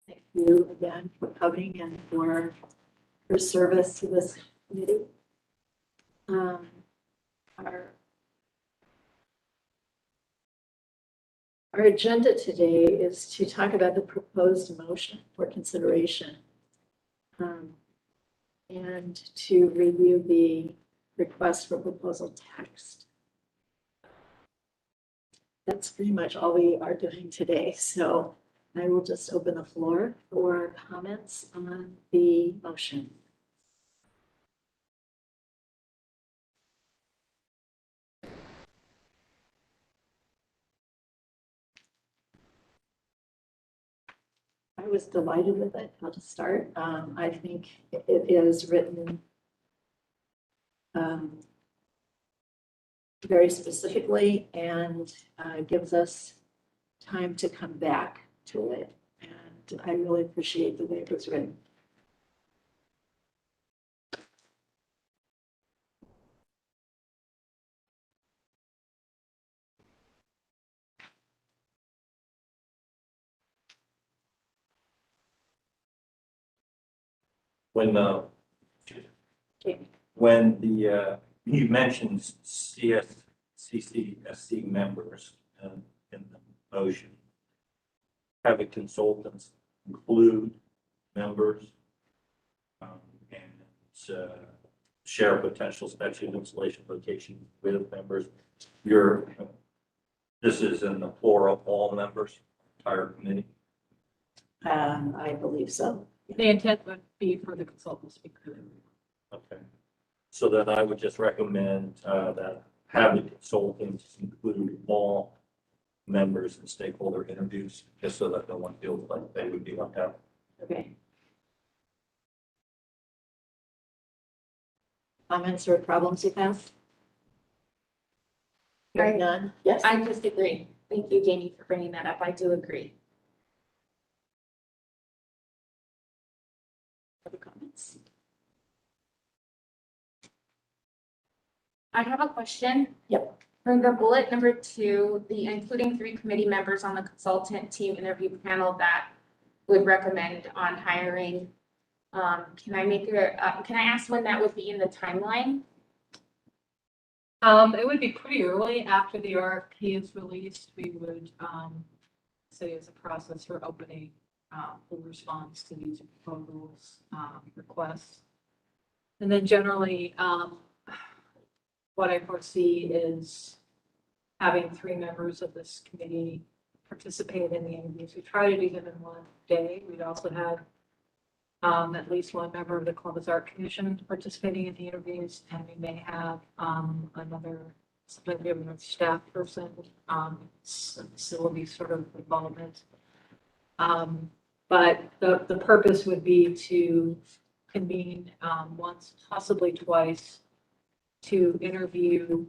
Thank you again for coming and for your service to this committee. Our agenda today is to talk about the proposed motion for consideration and to review the request for proposal text. That's pretty much all we are doing today. So I will just open the floor for comments on the motion. I was delighted with it. How to start. I think it is written very specifically and gives us time to come back to it. And I really appreciate the way it was written. When you mentioned CCSC members in the motion, having consultants include members and share potential special installation location with members. This is in the plural, all members, entire committee. I believe so. The intent would be for the consultants to be included. Okay. So then I would just recommend that having consultants include all members and stakeholder interviews, just so that no one feels like they would be left out. Okay. Comments or problems you have? Hearing none? Yes. I just agree. Thank you, Jamie, for bringing that up. I do agree. Other comments? I have a question. Yep. For the bullet number 2, the including 3 committee members on the consultant team interview panel that would recommend on hiring. Can I ask when that would be in the timeline? It would be pretty early after the RFP is released. We would say as a process for opening full response to these proposals, requests. And then generally, what I foresee is having 3 members of this committee participate in the interviews. We try to do them in one day. We'd also have at least 1 member of the Columbus Art Commission participating in the interviews, and we may have another staff person, facility sort of involvement. But the purpose would be to convene once, possibly twice, to interview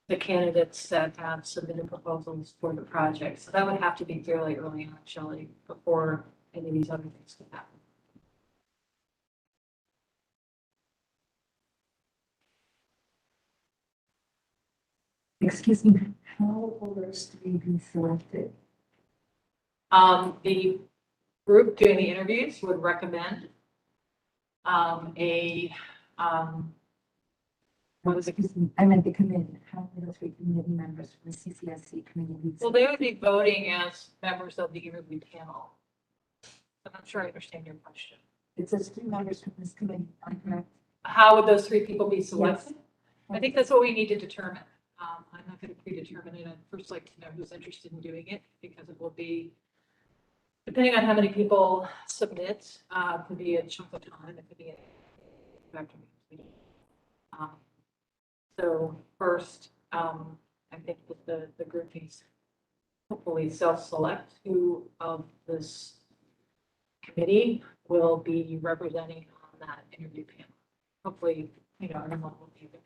the candidates that have submitted proposals for the project. So that would have to be fairly early on, Shelley, before any of these other things can happen. Excuse me, how will those 3 be selected? The group doing the interviews would recommend what was it? Excuse me, I meant the committee. How will those 3 committee members from the CCSC committee be Well, they would be voting as members of the interview panel. I'm not sure I understand your question. It says 3 members from this committee, am I correct? How would those 3 people be selected? I think that's what we need to determine. I'm not going to predetermine it. I'd first like to know who's interested in doing it, because it will be, depending on how many people submit, it could be a chunk of time. It could be so first, I think that the group needs hopefully self-select who of this committee will be representing on that interview panel. Hopefully, everyone will be there.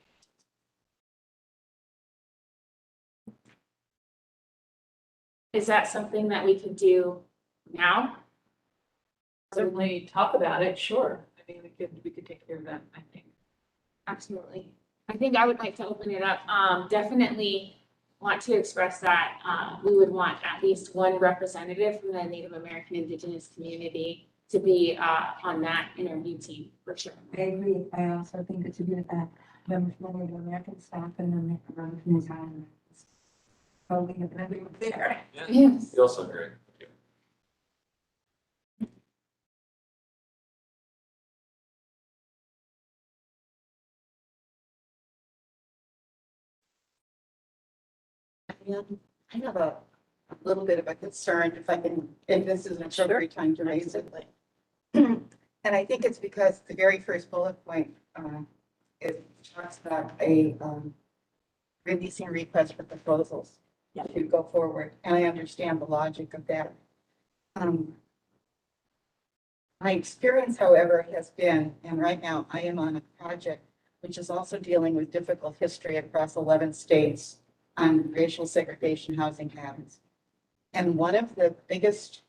Is that something that we could do now? Certainly talk about it, sure. I mean, we could take care of that, I think. Absolutely. I think I would like to open it up. Definitely want to express that we would want at least one representative from the Native American Indigenous community to be on that interview team for sure. I agree. I also think it should be members from the Native American staff and then from New Zealand. So we have everyone there. Yes. You also agree. Yeah, I have a little bit of a concern if this is an appropriate time to raise it. And I think it's because the very first bullet point, it talks about releasing requests for proposals to go forward. And I understand the logic of that. My experience, however, has been, and right now I am on a project which is also dealing with difficult history across 11 states on racial segregation housing habits. And one of the biggest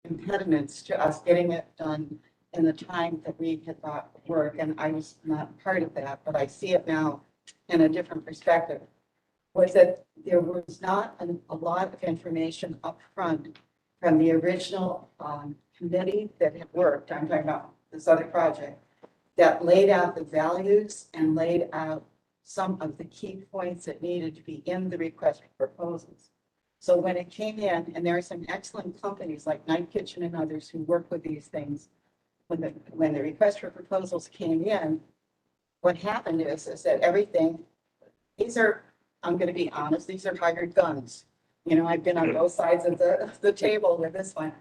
impediments to us getting it done in the time that we had thought would work, and I was not part of that, but I see it now in a different perspective, was that there was not a lot of information up front from the original committee that had worked, I'm talking about this other project, that laid out the values and laid out some of the key points that needed to be in the request for proposals. So when it came in, and there are some excellent companies like Night Kitchen and others who work with these things, when the request for proposals came in, what happened is that everything, these are, I'm going to be honest, these are hired guns. You know, I've been on both sides of the table with this one.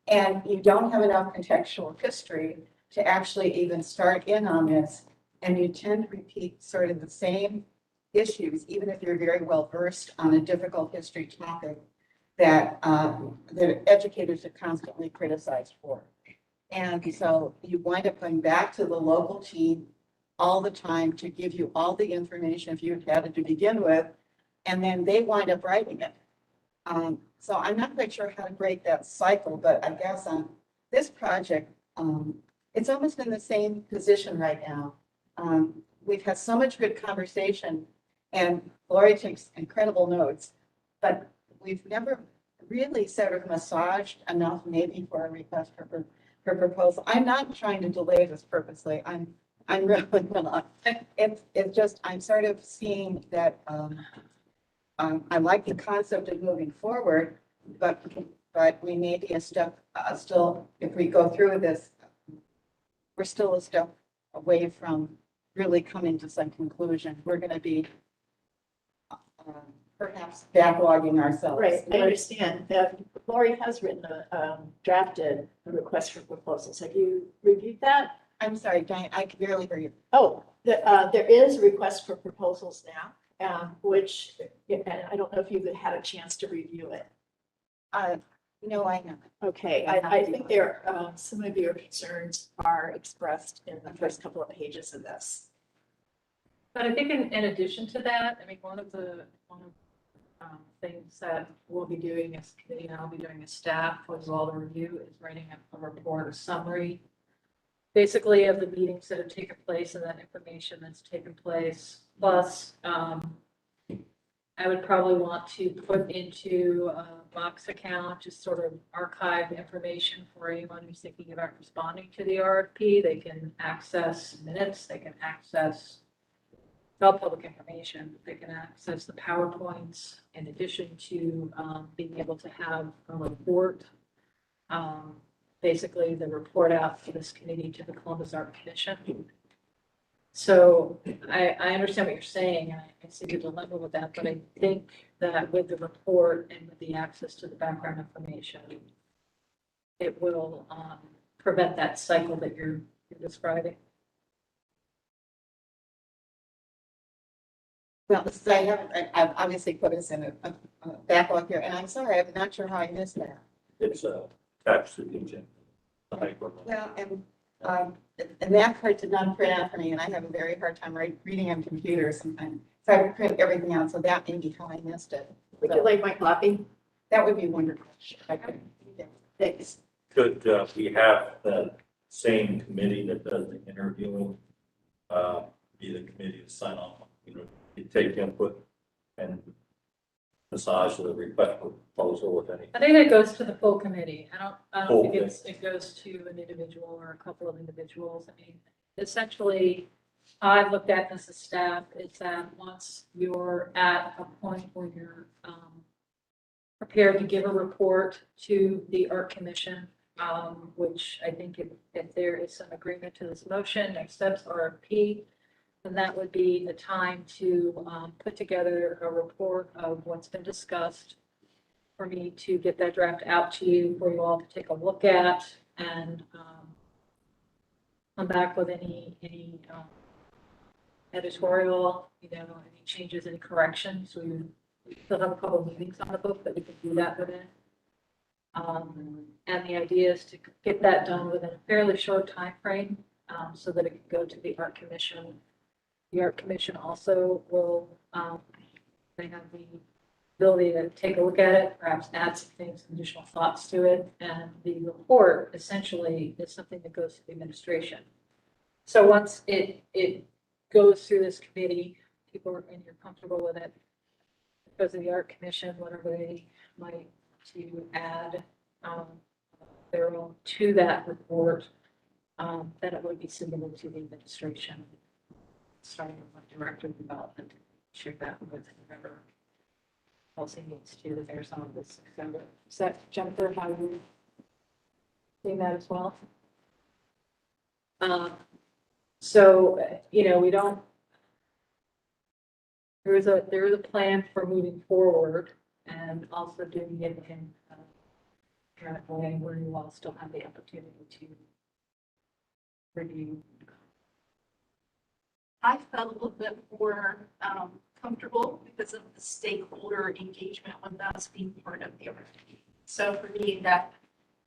And you don't have enough contextual history to actually even start in on this. And you tend to repeat sort of the same issues, even if you're very well versed on a difficult history topic that the educators are constantly criticized for. And so you wind up going back to the local team all the time to give you all the information if you had it to begin with, and then they wind up writing it. So I'm not quite sure how to break that cycle, but I guess on this project, it's almost in the same position right now. We've had so much good conversation and Lori takes incredible notes, but we've never really sort of massaged enough maybe for a request for proposal. I'm not trying to delay this purposely. I'm really not. It's just, I'm sort of seeing that, I like the concept of moving forward, but we may be a step, still, if we go through with this, we're still a step away from really coming to some conclusion. We're going to be perhaps backlogging ourselves. Right, I understand that Lori has written drafted a request for proposals. Have you reviewed that? I'm sorry, Diane, I can barely hear you. Oh, there is a request for proposals now, which, and I don't know if you've had a chance to review it. No, I know. Okay, I think there, some of your concerns are expressed in the first couple of pages of this. But I think in addition to that, I mean, one of things that we'll be doing as a committee and I'll be doing as staff as well the review is writing a report, a summary, basically of the meetings that have taken place and that information that's taken place. Plus, I would probably want to put into a Box account, just sort of archive information for anyone who's thinking about responding to the RFP. They can access minutes, they can access all public information. They can access the PowerPoints in addition to being able to have a report. Basically, the report out for this committee to the Columbus Art Commission. So I understand what you're saying, and I see the dilemma with that, but I think that with the report and with the access to the background information, it will prevent that cycle that you're describing. Well, so I've obviously put us in a backlog here, and I'm sorry, I'm not sure how I missed that. It's attached to the agenda. Well, and that part did not print out for me, and I have a very hard time reading on computers sometimes. So I would print everything out, so that may be how I missed it. Would you like my copy? That would be wonderful. I could, yeah, thanks. Could we have the same committee that does the interviewing, be the committee to sign off, you take input and massage the request for proposal, if any. I think that goes to the full committee. I don't think Okay. it goes to an individual or a couple of individuals. I mean, essentially, I've looked at this as staff, is that once you're at a point where you're, prepared to give a report to the art commission, which I think if there is some agreement to this motion, next steps RFP, then that would be the time to, put together a report of what's been discussed, for me to get that draft out to you, for you all to take a look at, and come back with any editorial, any changes, any corrections. We still have a couple of meetings on the book that we can do that within. And the idea is to get that done within a fairly short time frame, so that it can go to the art commission. The art commission also will, they have the ability to take a look at it, perhaps add some things, some additional thoughts to it. And the report essentially is something that goes to the administration. So once it goes through this committee, and you're comfortable with it, it goes to the art commission, whatever they might to add their own to that report, then it would be submitted to the administration, starting with my director of development, share that with whoever else he needs to, that there's some of this. Is that, Jennifer, how you seeing that as well? So, we don't, there is a plan for moving forward and also doing it in a kind of way where you all still have the opportunity to review. I felt a little bit more comfortable because of the stakeholder engagement with us being part of the RFP. So for me, that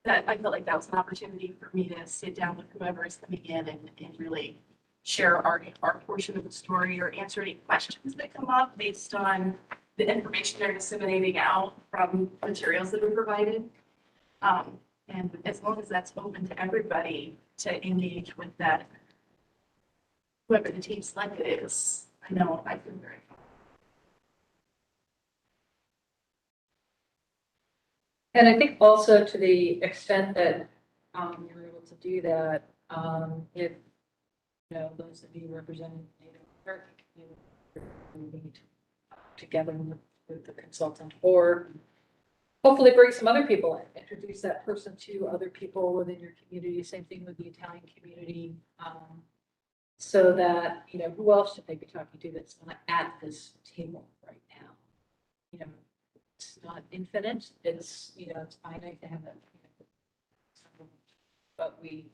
I felt like that was an opportunity for me to sit down with whoever is coming in and really share our portion of the story or answer any questions that come up based on the information they're disseminating out from materials that are provided. And as long as that's open to everybody to engage with that, whoever the team selected is, I know I feel very comfortable. And I think also to the extent that you're able to do that, if those that you represented Native American community meet together with the consultant, or hopefully bring some other people in, introduce that person to other people within your community. Same thing with the Italian community, so that who else should they be talking to that's not at this table right now? It's not infinite. It's it's finite to have that. But we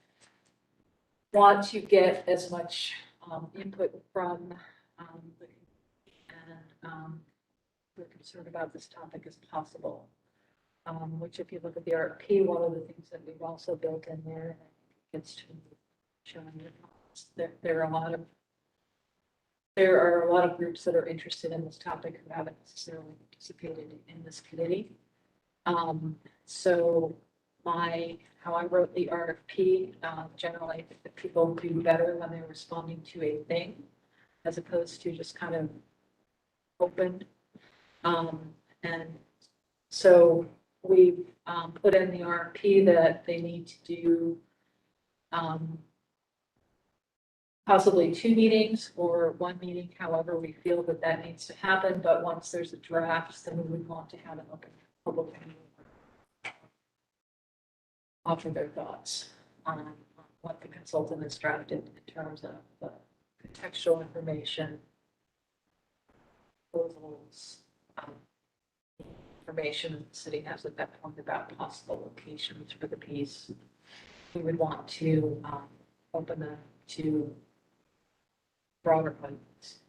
want to get as much input from the and we're concerned about this topic as possible. Which, if you look at the RFP, one of the things that we've also built in there gets to showing your comments. There are a lot of groups that are interested in this topic who haven't necessarily participated in this committee. So how I wrote the RFP, generally I think that people do better when they're responding to a thing as opposed to just kind of open. And so we put in the RFP that they need to do possibly 2 meetings or 1 meeting, however we feel that needs to happen. But once there's a draft, then we would want to have an open public meeting, offer their thoughts on what the consultant has drafted in terms of the contextual information, proposals, information the city has at that point about possible locations for the piece. We would want to open them to broader audience,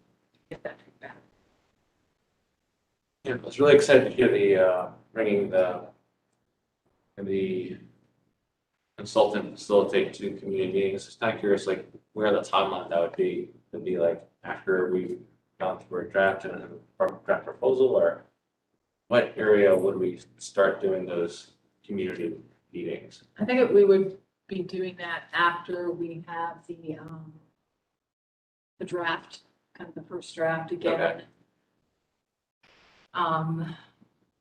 get that feedback. Yeah, I was really excited to hear the bringing the consultant facilitate to community meetings. Just kind of curious, like where the timeline that would be. Would be like after we've gone through a draft and a draft proposal, or what area would we start doing those community meetings? I think we would be doing that after we have the draft, kind of the first draft again. Okay.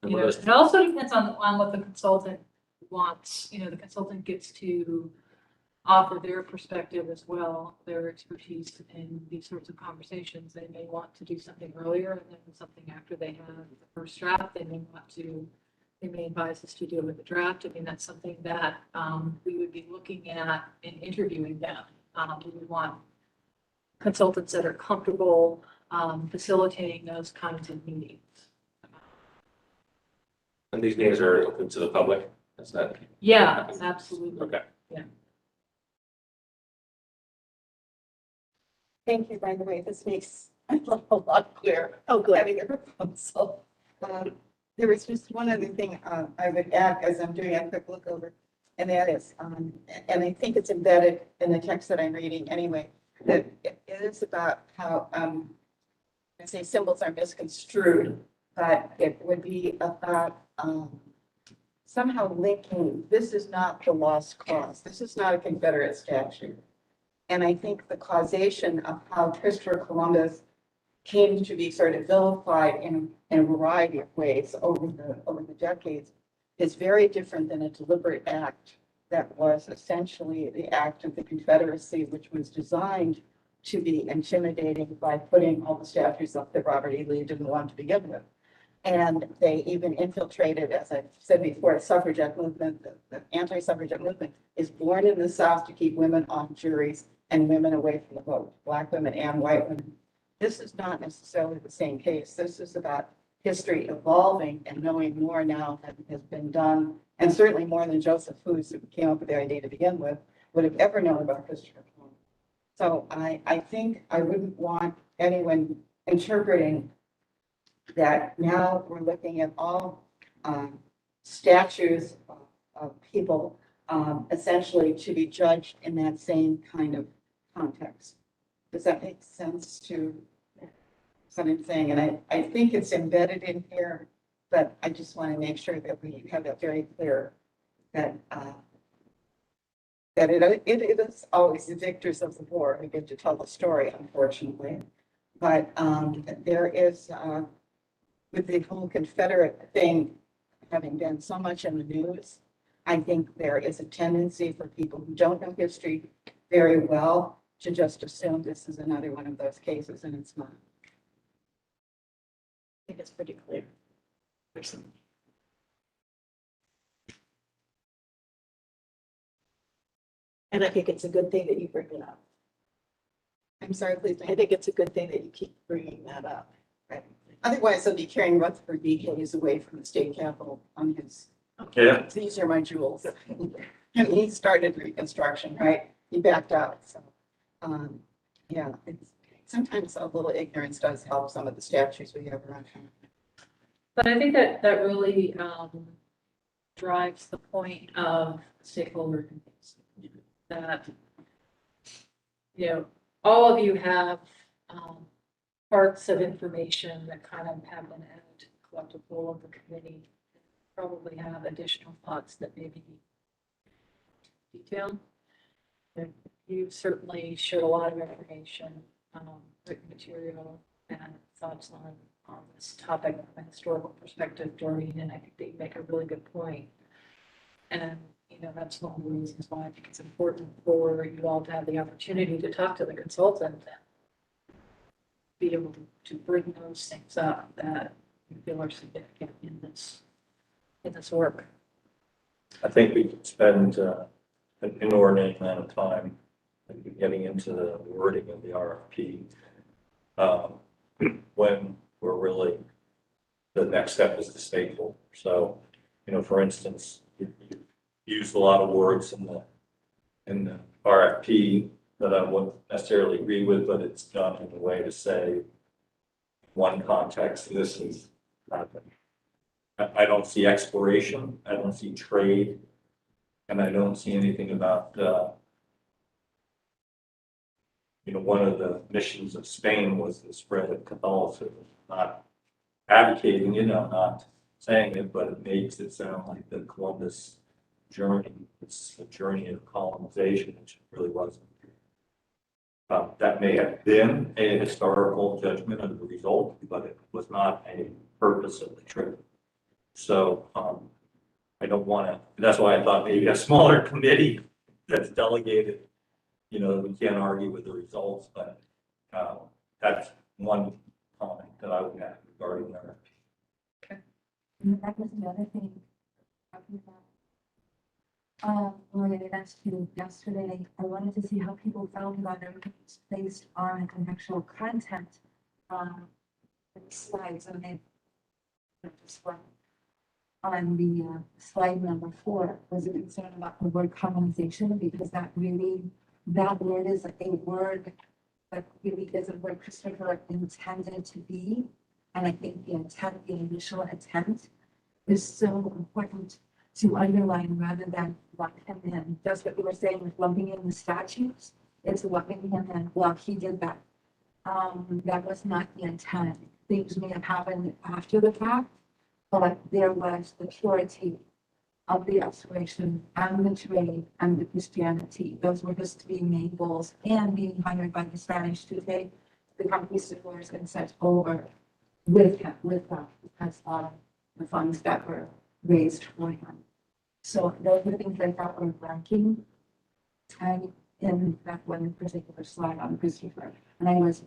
And You what know, is- it also depends on what the consultant wants. You know, the consultant gets to offer their perspective as well, their expertise in these sorts of conversations. They may want to do something earlier and then something after they have the first draft. They may advise us to do with the draft. I mean, that's something that we would be looking at in interviewing them. We would want consultants that are comfortable facilitating those kinds of meetings. And these names are open to the public, is that, Yeah, absolutely. okay. Thank you, by the way, this makes a lot clearer. Oh, good. Having a proposal. There was just one other thing I would add as I'm doing a quick look over, and that is, and I think it's embedded in the text that I'm reading anyway, that it is about how, I say symbols are misconstrued, but it would be about somehow linking, this is not the lost cause, this is not a Confederate statute. And I think the causation of how Christopher Columbus came to be sort of vilified in a variety of ways over the decades is very different than a deliberate act that was essentially the act of the Confederacy, which was designed to be intimidating by putting all the statues up that Robert E. Lee didn't want to begin with. And they even infiltrated, as I've said before, the suffragette movement, the anti-suffragette movement is born in the South to keep women on juries and women away from the vote, Black women and white women. This is not necessarily the same case. This is about history evolving and knowing more now than has been done, and certainly more than Joseph Foos, who came up with the idea to begin with, would have ever known about Christopher Columbus. So I think I wouldn't want anyone interpreting that now we're looking at all statues of people essentially to be judged in that same kind of context. Does that make sense to what I'm saying? And I think it's embedded in here, but I just want to make sure that we have that very clear that that it is always the victors of the war who get to tell the story, unfortunately. But there is, with the whole Confederate thing having been so much in the news, I think there is a tendency for people who don't know history very well to just assume this is another one of those cases, and it's not. I think it's pretty clear. And I think it's a good thing that you bring it up. I'm sorry, please. I think it's a good thing that you keep bringing that up. Right. Otherwise, I'll be carrying Rutherford B. Hayes away from the state capitol on his, Yeah, these are my jewels. And he started Reconstruction, right? He backed out, so, yeah, it's, sometimes a little ignorance does help some of the statues we have around town. But I think that really drives the point of stakeholder meetings. That, you know, all of you have parts of information that kind of have been added to the collective whole of the committee. Probably have additional thoughts that maybe detailed. You certainly showed a lot of information, written material and thoughts on this topic from a historical perspective, Doreen, and I think that you make a really good point. And, you know, that's one of the reasons why I think it's important for you all to have the opportunity to talk to the consultant, be able to bring those things up that you feel are significant in this work. I think we could spend an inordinate amount of time getting into the wording of the RFP when we're really, the next step is the stakeholder. So, you know, for instance, you used a lot of words in the RFP that I wouldn't necessarily agree with, but it's done in a way to say one context, this is happening. I don't see exploration, I don't see trade, and I don't see anything about, you know, one of the missions of Spain was the spread of Catholicism, not advocating, you know, not saying it, but it makes it sound like the Columbus journey, it's a journey of colonization, which it really wasn't. That may have been a historical judgment of the result, but it was not a purpose of the trip. So, I don't want to, that's why I thought maybe a smaller committee that's delegated, you know, we can't argue with the results, but, that's one comment that I would have regarding that. And that was the other thing. Talking about, related as to yesterday, I wanted to see how people felt about everything based on contextual content. Slides and they just went on the slide number 4 was a concern about the word commonization because that word is a word that really isn't what Christopher intended to be. And I think the initial intent is so important to underline rather than lump him in. Just what you were saying with lumping in the statutes, it's lumping him in. Well, he did that. That was not the intent. Things may have happened after the fact, but there was the purity of the exploration and the trade and the Christianity. Those were his 3 main goals, and being hired by the Spanish to take the conquistadors and set over with him, because of the funds that were raised for him. So those were things I thought were ranking and in that one particular slide on Christopher. And I was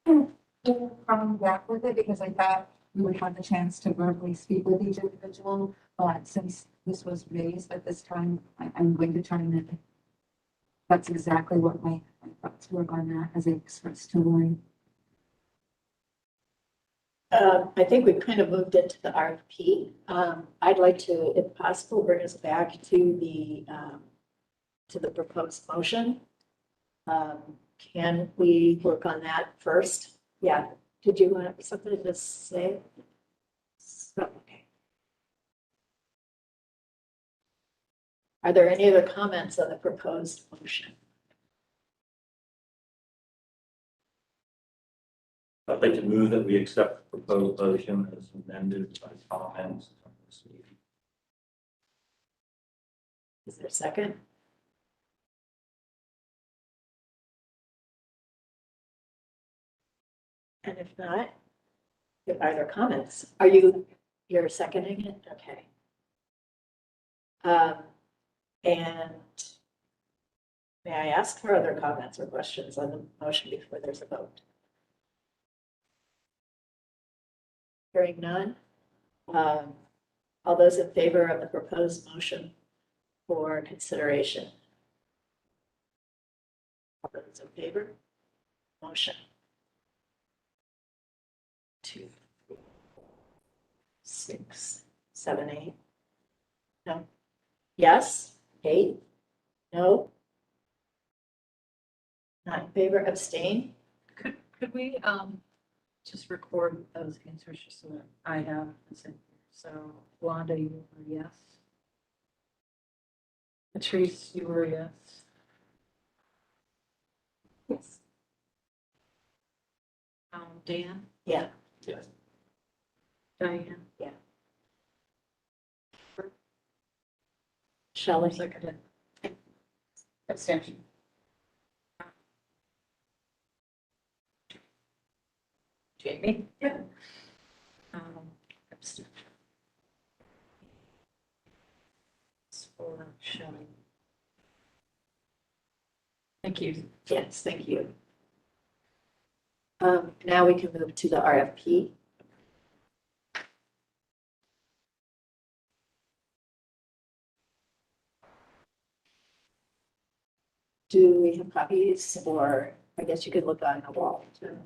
coming back with it because I thought we would have the chance to verbally speak with each individual. But since this was raised at this time, I'm going to try and that's exactly what my thoughts were on that as I expressed to Lauren. I think we've kind of moved into the RFP. I'd like to, if possible, bring us back to the proposed motion. Can we work on that first? Yeah. Did you want something to say? Okay. Are there any other comments on the proposed motion? I'd like to move that we accept the proposed motion as amended by comments on this meeting. Is there a second? And if not, are there comments? You're seconding it? Okay. And may I ask for other comments or questions on the motion before there's a vote? Hearing none. All those in favor of the proposed motion for consideration? All those in favor? Motion. 2, 6, 7, 8. No. Yes. 8. No. Not in favor. Abstain. Could we, just record those answers just so that I have, so Wanda, you were yes. Patrice, you were yes. Yes. Dan? Yeah. Yes. Diane? Shelley. Seconded. Abstention. Jamie. Yeah. Abstention. For Shelley. Thank you. Yes, thank you. Now we can move to the RFP. Do we have copies, or I guess you could look on the wall too.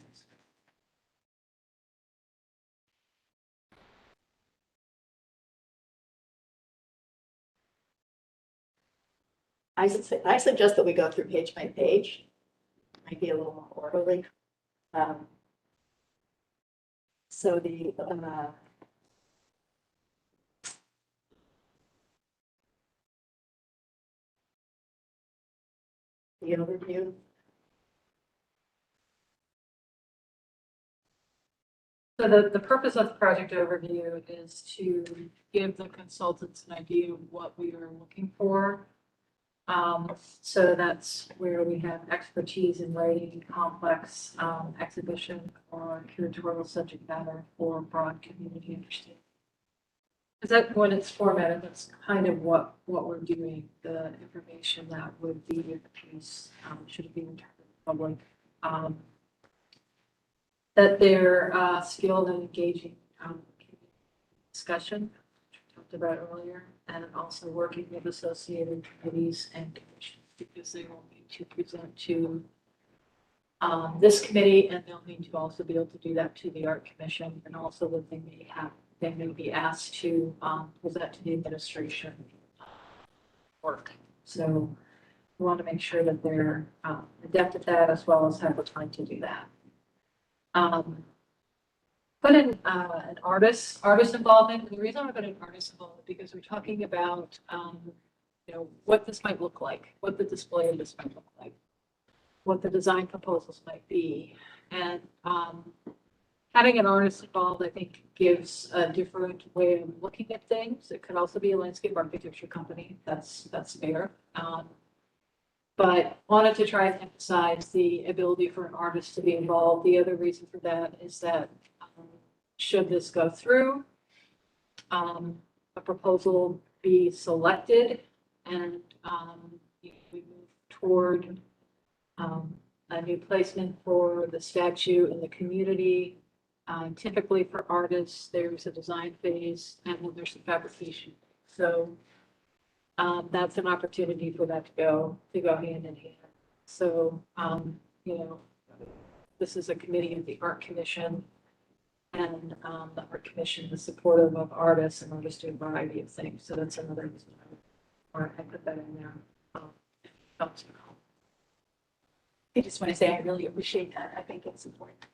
I suggest that we go through page by page. Might be a little more orderly. So the overview. So the purpose of the project overview is to give the consultants an idea of what we are looking for. So that's where we have expertise in writing complex exhibition or curatorial subject matter for broad community understanding. Is that when it's formatted, that's kind of what we're doing, the information that would be in the piece, should be in the public. That they're skilled and engaging discussion, which we talked about earlier, and also working with associated committees and commissions, because they will need to present to this committee, and they'll need to also be able to do that to the art commission, and also that they may be asked to present to the administration work. So we want to make sure that they're adept at that, as well as have the time to do that. Put in an artist involvement. The reason I put an artist involvement because we're talking about what this might look like, what the display of this might look like, what the design proposals might be, and having an artist involved, I think, gives a different way of looking at things. It could also be a landscape architecture company. That's fair. But wanted to try and emphasize the ability for an artist to be involved. The other reason for that is that should this go through, a proposal be selected, and we move toward a new placement for the statue in the community. Typically for artists, there's a design phase and then there's a fabrication. So that's an opportunity for that to go hand in hand. So, this is a committee of the Art Commission, and the Art Commission is supportive of artists, and artists do a variety of things. So that's another reason why I put that in there. I just want to say I really appreciate that. I think it's important.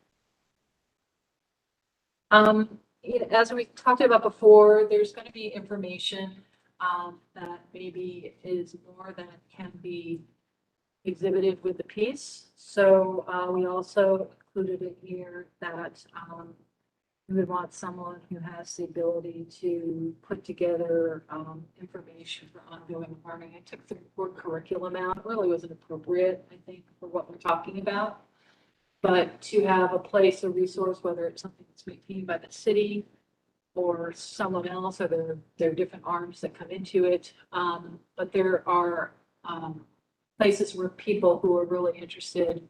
As we talked about before, there's going to be information that maybe is more than can be exhibited with the piece. So we also included in here that we would want someone who has the ability to put together information for ongoing learning. I took the word curriculum out. It really wasn't appropriate, I think, for what we're talking about. But to have a place, a resource, whether it's something that's maintained by the city or someone else, or there are different arms that come into it. But there are places where people who are really interested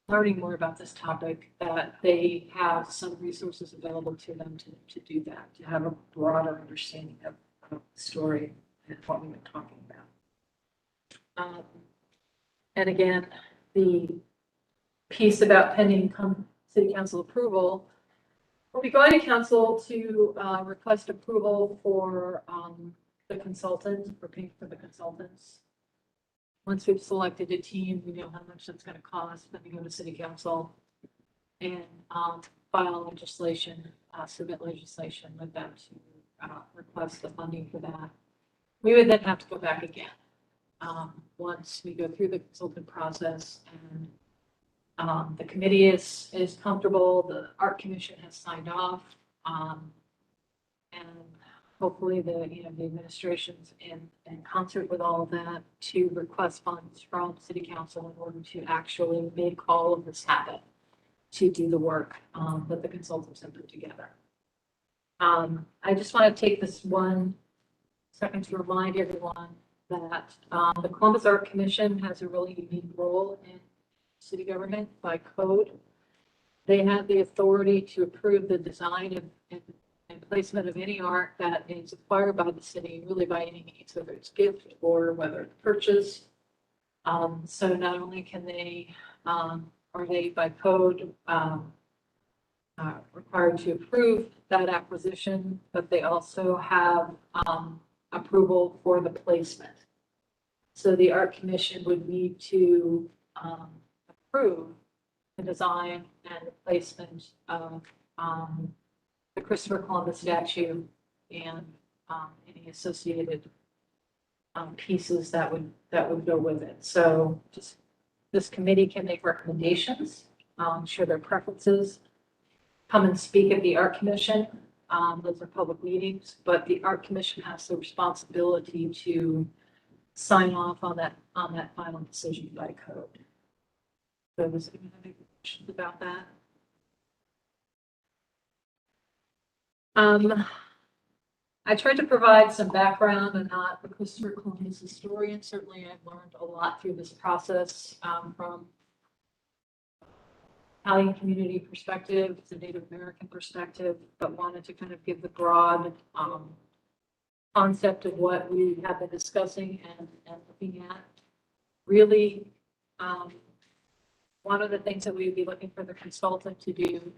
learning more about this topic, that they have some resources available to them to do that, to have a broader understanding of the story and what we've been talking about. And again, the piece about pending city council approval, we'll be going to council to request approval for the consultant, for paying for the consultants. Once we've selected a team, we know how much that's going to cost, then we go to city council and file legislation, submit legislation with them to request the funding for that. We would then have to go back again once we go through the consultant process, and the committee is comfortable, the art commission has signed off, and hopefully the administration's in concert with all of that to request funds from city council in order to actually make all of this happen, to do the work that the consultants have put together. I just want to take this 1 second to remind everyone that the Columbus Art Commission has a really unique role in city government by code. They have the authority to approve the design and placement of any art that is acquired by the city, really by any means, whether it's gift or whether it's purchase. So not only can they, are they by code required to approve that acquisition, but they also have approval for the placement. So the Art Commission would need to approve the design and the placement of the Christopher Columbus statue and any associated pieces that would go with it. So just this committee can make recommendations, share their preferences, come and speak at the Art Commission. Those are public meetings, but the Art Commission has the responsibility to sign off on that final decision by code. So does anyone have any questions about that? I tried to provide some background and not a Christopher Columbus historian. Certainly, I've learned a lot through this process from Italian community perspective, the Native American perspective, but wanted to kind of give the broad concept of what we have been discussing and looking at. Really, one of the things that we'd be looking for the consultant to do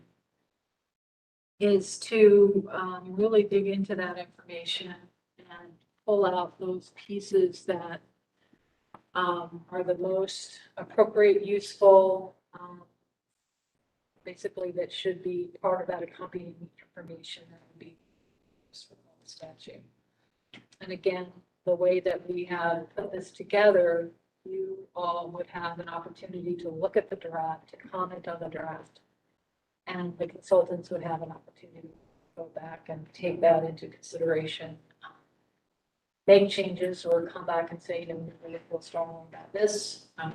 is to really dig into that information and pull out those pieces that are the most appropriate, useful, basically that should be part of that accompanying information that would be useful in the statute. And again, the way that we have put this together, you all would have an opportunity to look at the draft, to comment on the draft. And the consultants would have an opportunity to go back and take that into consideration, make changes or come back and say, you know, we really feel strongly about this. But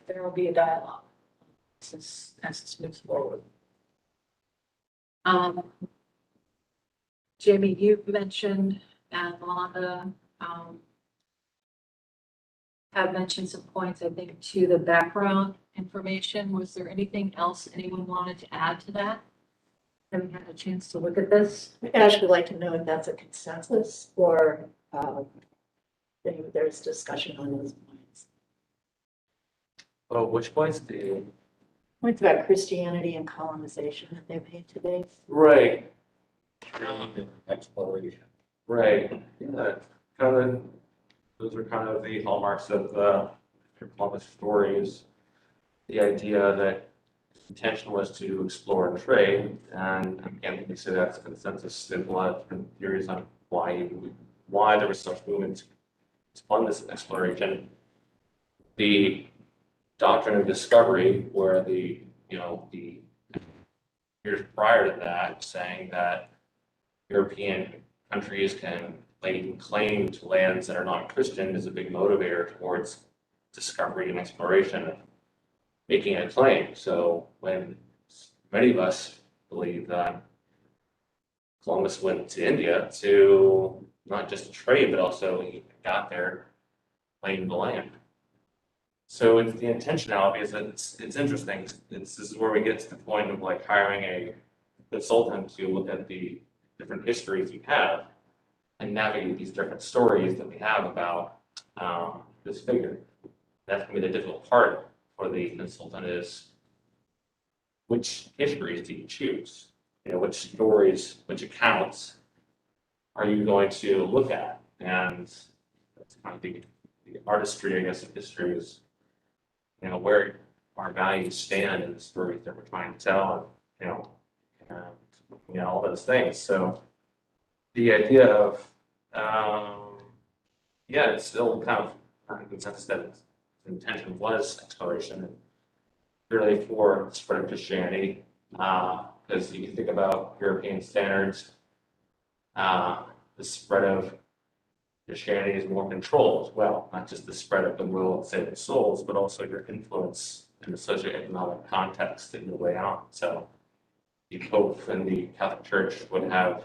there will be a dialogue as this moves forward. Jamie, you mentioned, and Londa have mentioned some points, I think, to the background information. Was there anything else anyone wanted to add to that? Having had a chance to look at this? I'd actually like to know if that's a consensus or if there's discussion on those points. Oh, which points do you? Points about Christianity and colonization that they made today. Right, Exploration. right. Yeah, kind of, those are kind of the hallmarks of the Columbus stories. The idea that his intention was to explore and trade, and again, we say that's consensus in a lot of different theories on why there was such movement to fund this exploration. The doctrine of discovery, where the years prior to that, saying that European countries can lay claim to lands that are not Christian, is a big motivator towards discovery and exploration, making a claim. So when many of us believe that Columbus went to India to not just trade, but also he got there, claimed the land. So it's the intentionality is that it's interesting. This is where we get to the point of like hiring a consultant to look at the different histories we have and navigate these different stories that we have about this figure. That's going to be the difficult part for the consultant is which histories do you choose? You know, which stories, which accounts are you going to look at? And that's kind of the artistry, I guess, of history is, you know, where our values stand in the stories that we're trying to tell, and, all those things. So the idea of, it's still kind of a consensus that its intention was exploration and really for spread of Christianity, because you can think about European standards, the spread of Christianity is more control as well, not just the spread of the will of saving souls, but also your influence in the socioeconomic context in your way out. So the Pope and the Catholic Church would have,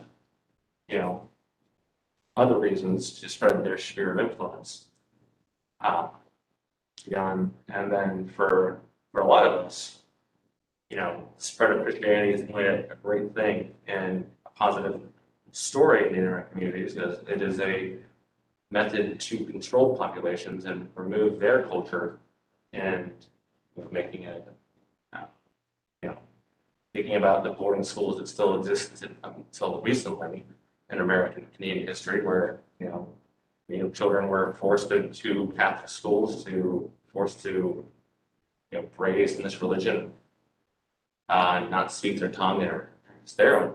other reasons to spread their sphere of influence. And then for a lot of us, spread of Christianity is really a great thing and a positive story in the internet communities because it is a method to control populations and remove their culture and making it, thinking about the boarding schools that still existed until recently in American Canadian history, where children were forced into Catholic schools forced to raised in this religion, not speak their tongue or their own.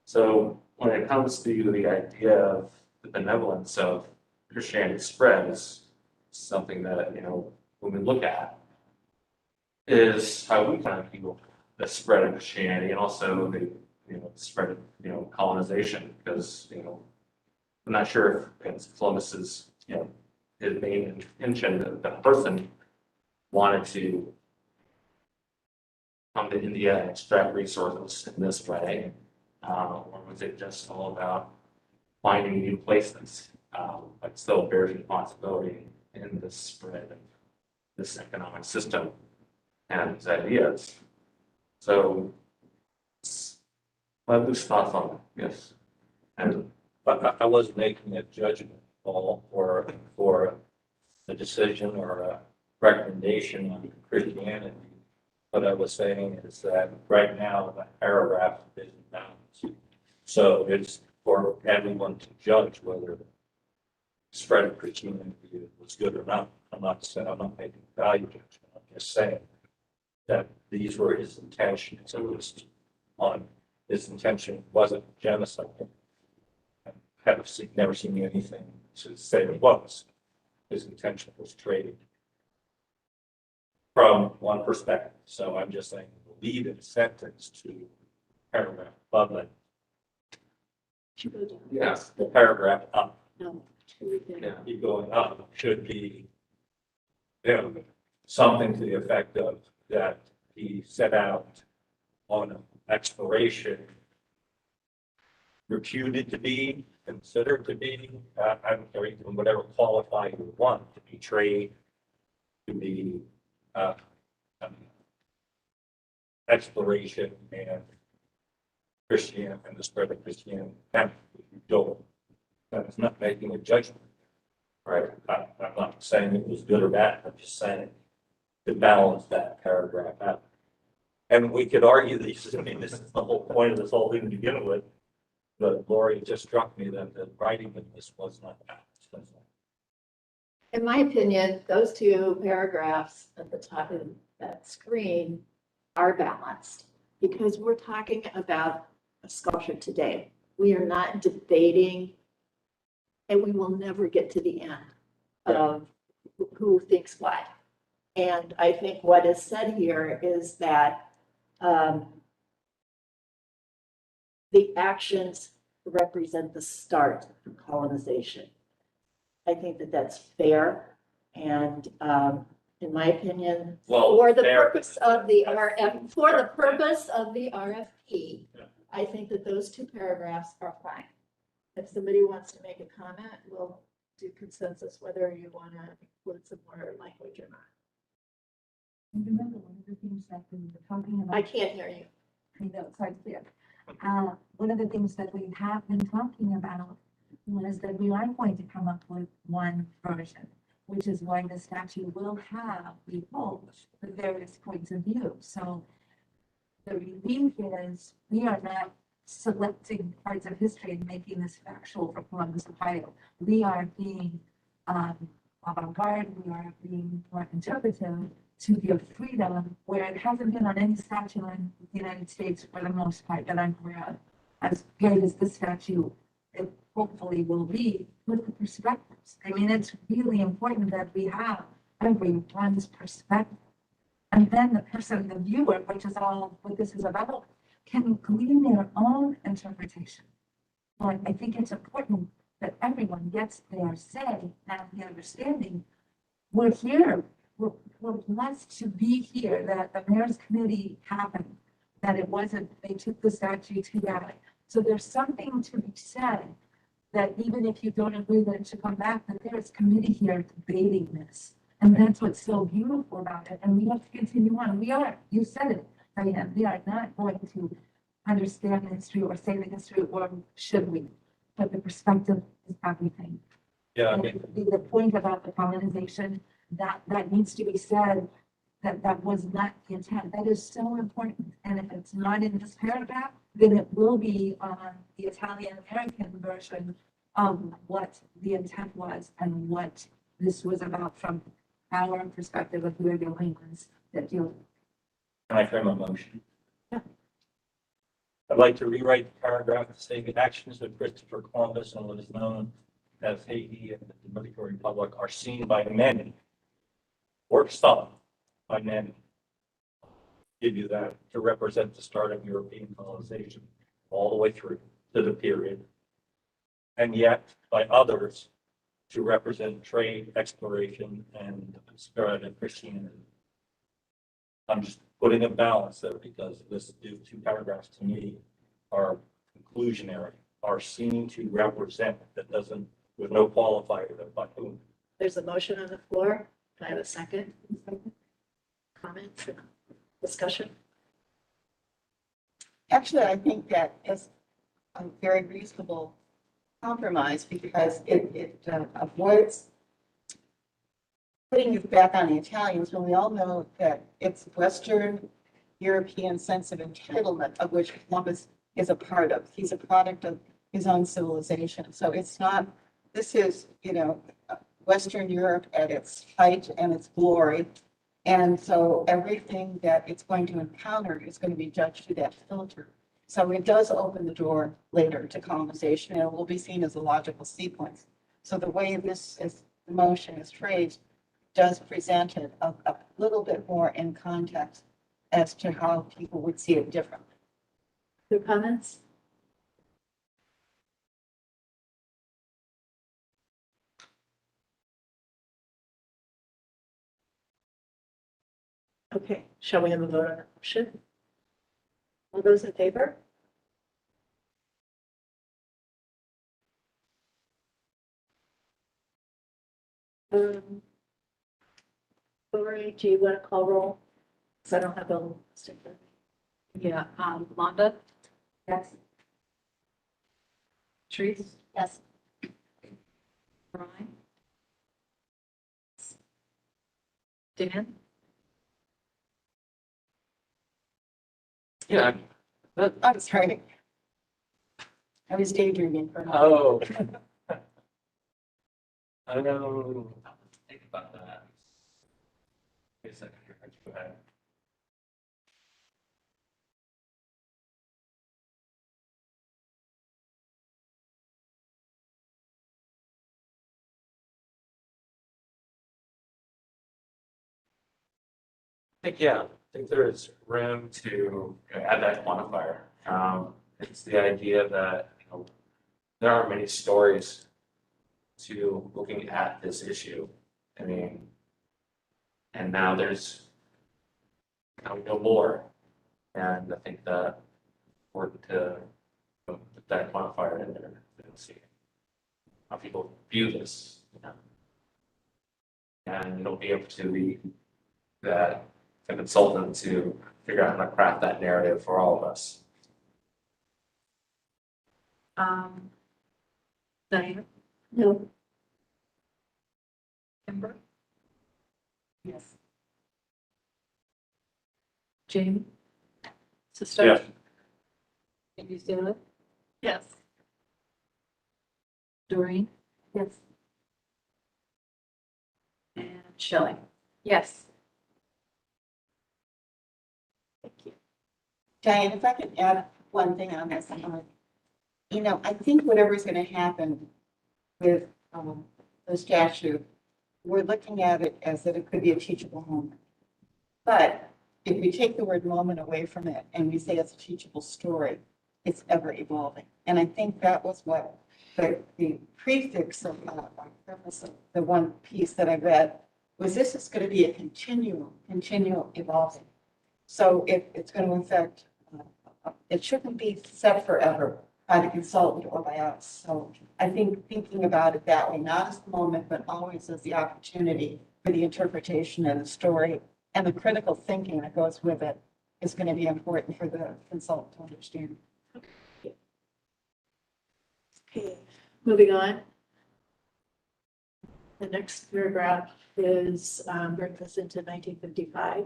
So when it comes to the idea of the benevolence of Christianity spread is something that, when we look at is how we kind of view the spread of Christianity and also the, spread of, colonization, because, I'm not sure if it's Columbus's, his main intention that the person wanted to come to India and extract resources in this way, Or was it just all about finding new places? But still bears responsibility in the spread of this economic system and these ideas. So I have loose thoughts on it, yes. And But I wasn't making a judgment call for a decision or a recommendation on Christianity. What I was saying is that right now, the paragraph is balanced. So it's for everyone to judge whether the spread of Christianity was good or not. I'm not saying, I'm not making a value judgment. I'm just saying that these were his intentions. It was on, his intention wasn't genocide. Never seen anything to say it was. His intention was trade from one perspective. So I'm just saying, leave it sentence to paragraph above it. Should go down. yes, The paragraph up, No, should we go down? be going up should be, you know, something to the effect of that he set out on exploration reputed to be, considered to be, or even whatever qualify you want, to be trade, to be um, exploration and Christian and the spread of Christianity. And you don't, that's not making a judgment, right? I'm not saying it was good or bad. I'm just saying to balance that paragraph out. And we could argue these, I mean, this is the whole point of this whole thing to begin with. But Lori, it just struck me that the writing of this was not balanced. In my opinion, those two paragraphs at the top of that screen are balanced because we're talking about a sculpture today. We are not debating, and we will never get to the end of who thinks what. And I think what is said here is that the actions represent the start of colonization. I think that that's fair. And in my opinion, Well, for the fair. purpose of the RFP, I think that those two paragraphs are fine. If somebody wants to make a comment, we'll do consensus whether you want to include some more language or not. And remember, one of the things that we were talking about. I can't hear you. I know, it's hard to hear. One of the things that we have been talking about was that we are going to come up with one version, which is why the statute will have, we hope, the various points of view. So the relief is we are not selecting parts of history and making this factual for Columbus, Ohio. We are being avant-garde, we are being more interpretive to give freedom where it hasn't been on any statute in the United States for the most part that I'm aware of. As great as this statute, it hopefully will be with the perspectives. I mean, it's really important that we have everyone's perspective. And then the person, the viewer, which is all what this is about, can glean their own interpretation. But I think it's important that everyone gets their say and the understanding. We're here. We're blessed to be here, that the mayor's committee happened, that it wasn't, they took the statute together. So there's something to be said that even if you don't agree that it should come back, that there's committee here debating this. And that's what's so beautiful about it. And we have to continue on. We are, you said it, Diane, we are not going to understand the history or say the history, or should we? But the perspective is everything. Yeah, I And mean, the point about the colonization, that needs to be said, that was not the intent. That is so important. And if it's not in this paragraph, then it will be on the Italian American version of what the intent was and what this was about from our perspective of where the language that deal. can I frame a motion? I'd like to rewrite the paragraph to say the actions of Christopher Columbus and what is known as Haiti and the Dominican Republic are seen by many, or some by many. Give you that to represent the start of European colonization all the way through to the period. And yet by others to represent trade, exploration, and the spread of Christianity. I'm just putting a balance there because these two paragraphs to me are inclusionary are seen to represent. That doesn't, there's no qualifier that by whom. There's a motion on the floor. Can I have a second? Comments, discussion? Actually, I think that is a very reasonable compromise because it avoids putting it back on the Italians when we all know that it's Western European sense of entitlement of which Columbus is a part of. He's a product of his own civilization. So it's not, this is, Western Europe at its height and its glory. And so everything that it's going to encounter is going to be judged through that filter. So it does open the door later to colonization and it will be seen as a logical sequence. So the way this is, the motion is phrased does present it a little bit more in context as to how people would see it differently. Your comments? Okay, shall we have a vote on the motion? All those in favor? Lori, do you want to call roll? Because I don't have the list in front of me. Yeah, Londa, Yes. Trees, Yes. Brian. Dan, Yeah. I'm sorry. I was daydreaming for a moment. Oh. I don't know. Think about that. Wait a second here. Go ahead. I think there is room to add that quantifier. It's the idea that, there are many stories to looking at this issue. I mean, and now there's no more. And I think that important to put that quantifier in there and see how people view this. And you'll be able to be that a consultant to figure out how to craft that narrative for all of us. Diane, No. Kimber, Yes. Jamie, Sister. Yes. Amy Taylor, Yes. Doreen, Yes. and Shelley. Yes. Thank you. Diane, if I could add one thing on this. I think whatever's going to happen with the statute, we're looking at it as that it could be a teachable moment. But if we take the word moment away from it and we say it's a teachable story, it's ever evolving. And I think that was what the prefix of the one piece that I read was this is going to be a continual evolving. So it's going to affect, it shouldn't be set forever by the consultant or by us. So I think thinking about it that way, not as the moment, but always as the opportunity for the interpretation of the story and the critical thinking that goes with it is going to be important for the consultant to understand. Okay, moving on. The next paragraph is brings us into 1955.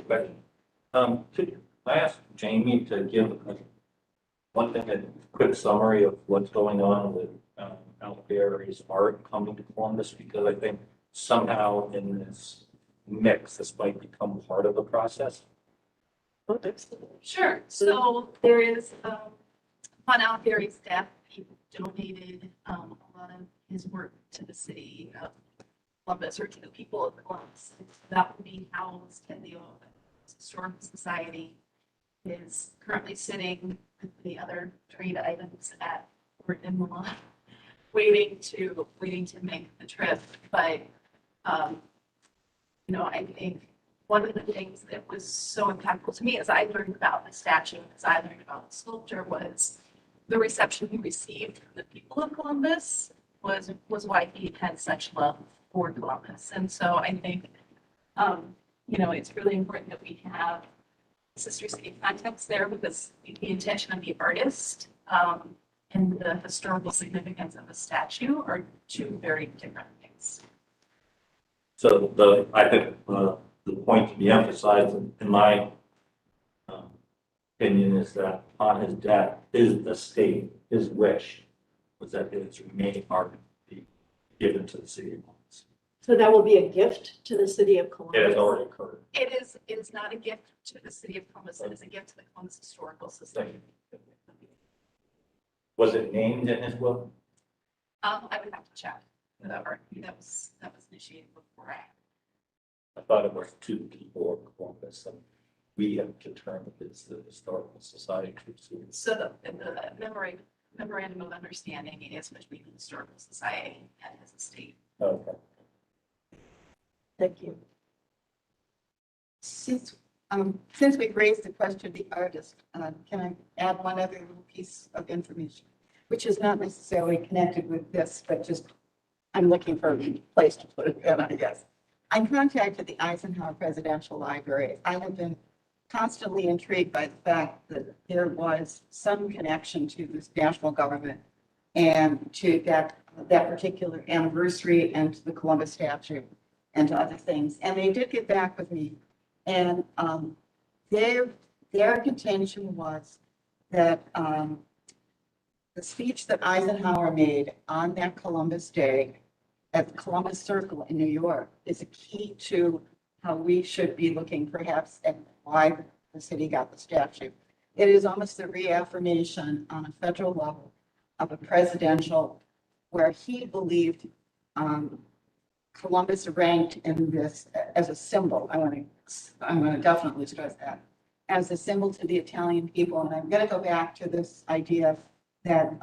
But, could I ask Jamie to give one thing, a quick summary of what's going on with Alberry's art coming to Columbus? Because I think somehow in this mix, this might become part of the process. Oh, there's Sure. So there is, on Al Berry's death, he donated a lot of his work to the city of Columbus or to the people of Columbus. That would be housed in the Historical Society. Is currently sitting with the other trade items at Fort Inland, waiting to make the trip. But I think one of the things that was so impactful to me as I learned about the statue, as I learned about the sculpture, was the reception he received from the people of Columbus was why he had such love for Columbus. And so I think, it's really important that we have sister city context there because the intention of the artist and the historical significance of the statue are two very different things. So I think the point to be emphasized in my opinion is that on his death, his estate, his wish was that his remaining art be given to the city of Columbus. So that will be a gift to the city of It has Columbus. already occurred. It is not a gift to the city of Columbus, it is a gift to the Columbus Historical Society. Was it named in his will? I would have to check. That was initiated before I. I thought it was two people of Columbus, and we have determined it's the historical society. So the memorandum of understanding is between the Historical Society and his estate. Okay. Thank you. Since we've raised the question of the artist, can I add one other little piece of information, which is not necessarily connected with this, but just I'm looking for a place to put it in, I guess. I contacted the Eisenhower Presidential Library. I have been constantly intrigued by the fact that there was some connection to this national government and to that particular anniversary and to the Columbus statue and to other things. And they did get back with me. And their contention was that the speech that Eisenhower made on that Columbus Day at the Columbus Circle in New York is a key to how we should be looking perhaps at why the city got the statue. It is almost a reaffirmation on a federal level of a presidential where he believed Columbus ranked in this as a symbol. I want to definitely stress that as a symbol to the Italian people. And I'm going to go back to this idea that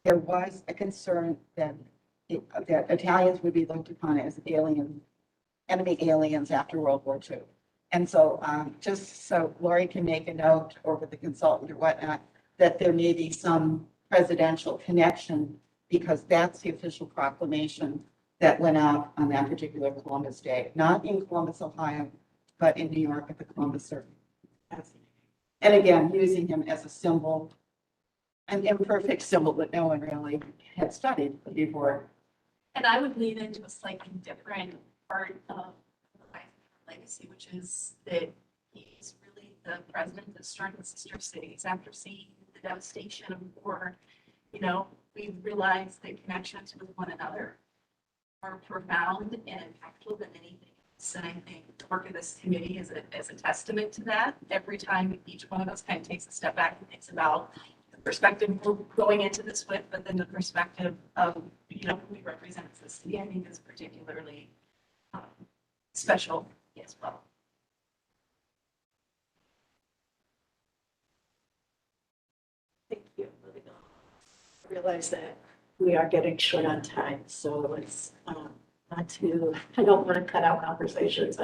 there was a concern that Italians would be looked upon as enemy aliens after World War II. And so just so Lori can make a note or with the consultant or whatnot, that there may be some presidential connection because that's the official proclamation that went out on that particular Columbus Day, not in Columbus, Ohio, but in New York at the Columbus Circle. And again, using him as a symbol, an imperfect symbol that no one really had studied before. And I would lean into a slightly different part of my legacy, which is that he's really the president that started sister cities after seeing the devastation of war. We realized that connections with one another are profound and impactful than anything else. And I think the work of this committee is a testament to that. Every time each one of us kind of takes a step back and thinks about the perspective we're going into this with, but then the perspective of, who we represent as a city, I think is particularly special as well. Thank you. I realize that we are getting short on time, so it's I don't want to cut out conversations.